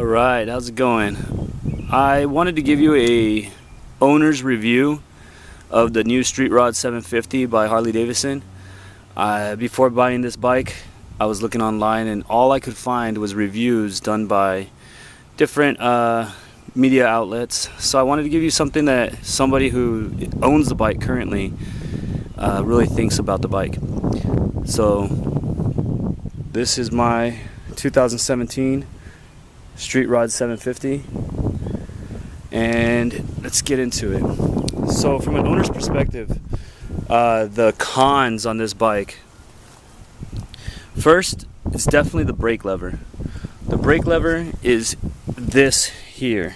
Alright, how's it going? I wanted to give you a owner's review of the new Street Rod 750 by Harley Davidson. Before buying this bike, I was looking online and all I could find was reviews done by different media outlets. So I wanted to give you something that somebody who owns the bike currently really thinks about the bike. So this is my 2017 Street Rod 750, and let's get into it. So from an owner's perspective, the cons on this bike: first, it's definitely the brake lever. The brake lever is this here.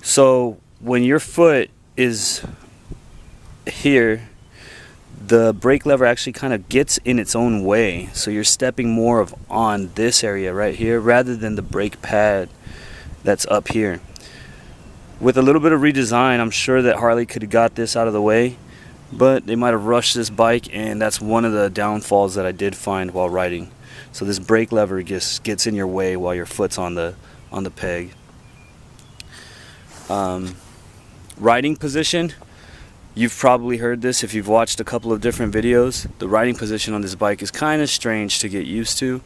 So when your foot is here, the brake lever actually kind of gets in its own way, so you're stepping more on this area right here rather than the brake pad that's up here. With a little bit of redesign, I'm sure that Harley could have got this out of the way, but they might have rushed this bike, and that's one of the downfalls that I did find while riding. So this brake lever just gets in your way while your foot's on the peg. Riding position. You've probably heard this if you've watched a couple of different videos. The riding position on this bike is kind of strange to get used to,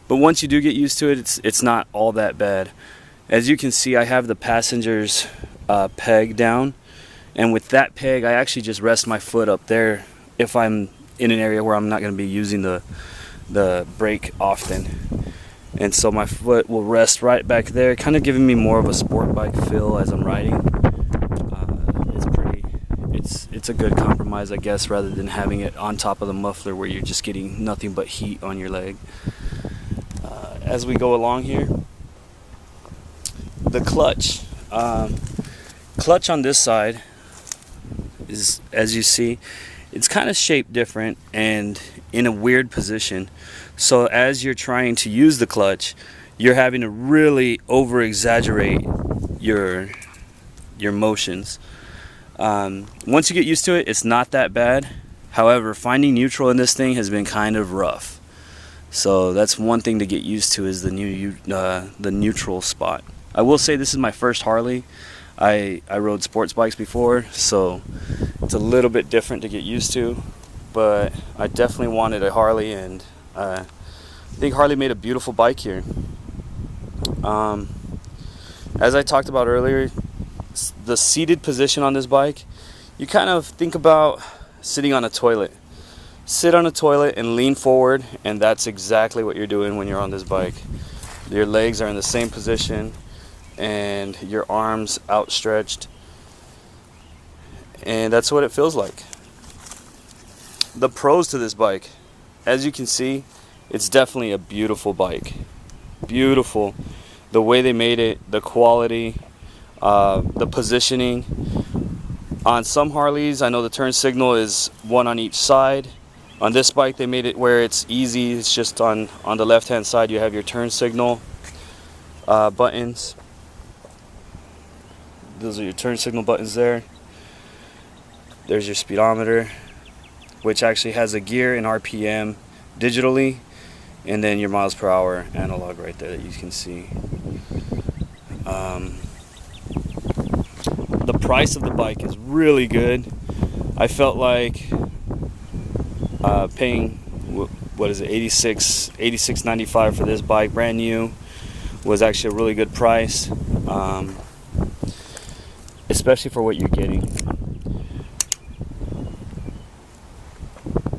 but once you do get used to it, it's not all that bad. As you can see, I have the passenger's peg down, and with that peg I actually just rest my foot up there if I'm in an area where I'm not going to be using the brake often, and so my foot will rest right back there, kind of giving me more of a sport bike feel as I'm riding. It's a good compromise, I guess, rather than having it on top of the muffler where you're just getting nothing but heat on your leg. As we go along here, the clutch. Clutch on this side is, as you see, it's kind of shaped different and in a weird position. So as you're trying to use the clutch, you're having to really over-exaggerate your motions. Once you get used to it, it's not that bad. However, finding neutral in this thing has been kind of rough. So that's one thing to get used to, is the neutral spot. I will say this is my first Harley. I rode sports bikes before, so it's a little bit different to get used to. But I definitely wanted a Harley, and I think Harley made a beautiful bike here. As I talked about earlier, the seated position on this bike, you kind of think about sitting on a toilet. Sit on a toilet and lean forward, and that's exactly what you're doing when you're on this bike. Your legs are in the same position and your arms outstretched, and that's what it feels like. The pros to this bike: as you can see, it's definitely a beautiful bike. Beautiful. The way they made it, the quality, the positioning. On some Harleys, I know the turn signal is one on each side. On this bike, they made it where it's easy. It's just on the left hand side you have your turn signal buttons. Those are your turn signal buttons there. There's your speedometer, which actually has a gear and RPM digitally, and then your miles per hour analog right there that you can see. The price of the bike is really good. I felt like paying, what is it, $86.95 for this bike, brand new, was actually a really good price, especially for what you're getting.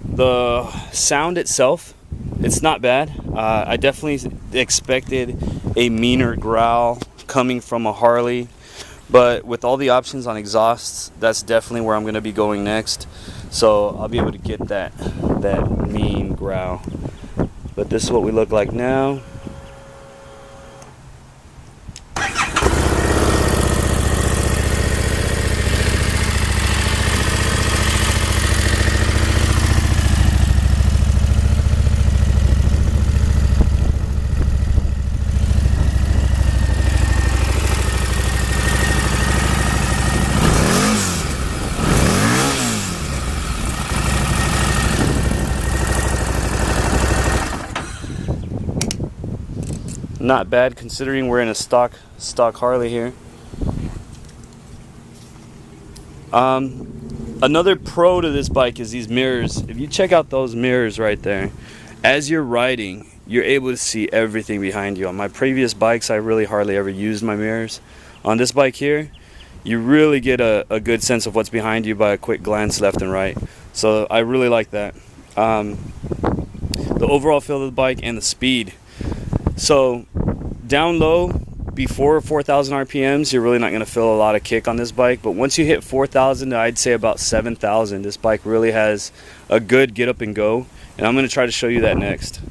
The sound itself, it's not bad. I definitely expected a meaner growl coming from a Harley, but with all the options on exhausts, that's definitely where I'm going to be going next. So I'll be able to get that mean growl. But this is what we look like now. Not bad considering we're in a stock Harley here. Another pro to this bike is these mirrors. If you check out those mirrors right there, as you're riding, you're able to see everything behind you. On my previous bikes, I really hardly ever used my mirrors. On this bike here, you really get a good sense of what's behind you by a quick glance left and right. So I really like that. The overall feel of the bike and the speed. So down low, before 4,000 RPMs, you're really not going to feel a lot of kick on this bike. But once you hit 4,000, I'd say about 7,000, this bike really has a good get up and go. And I'm going to try to show you that next.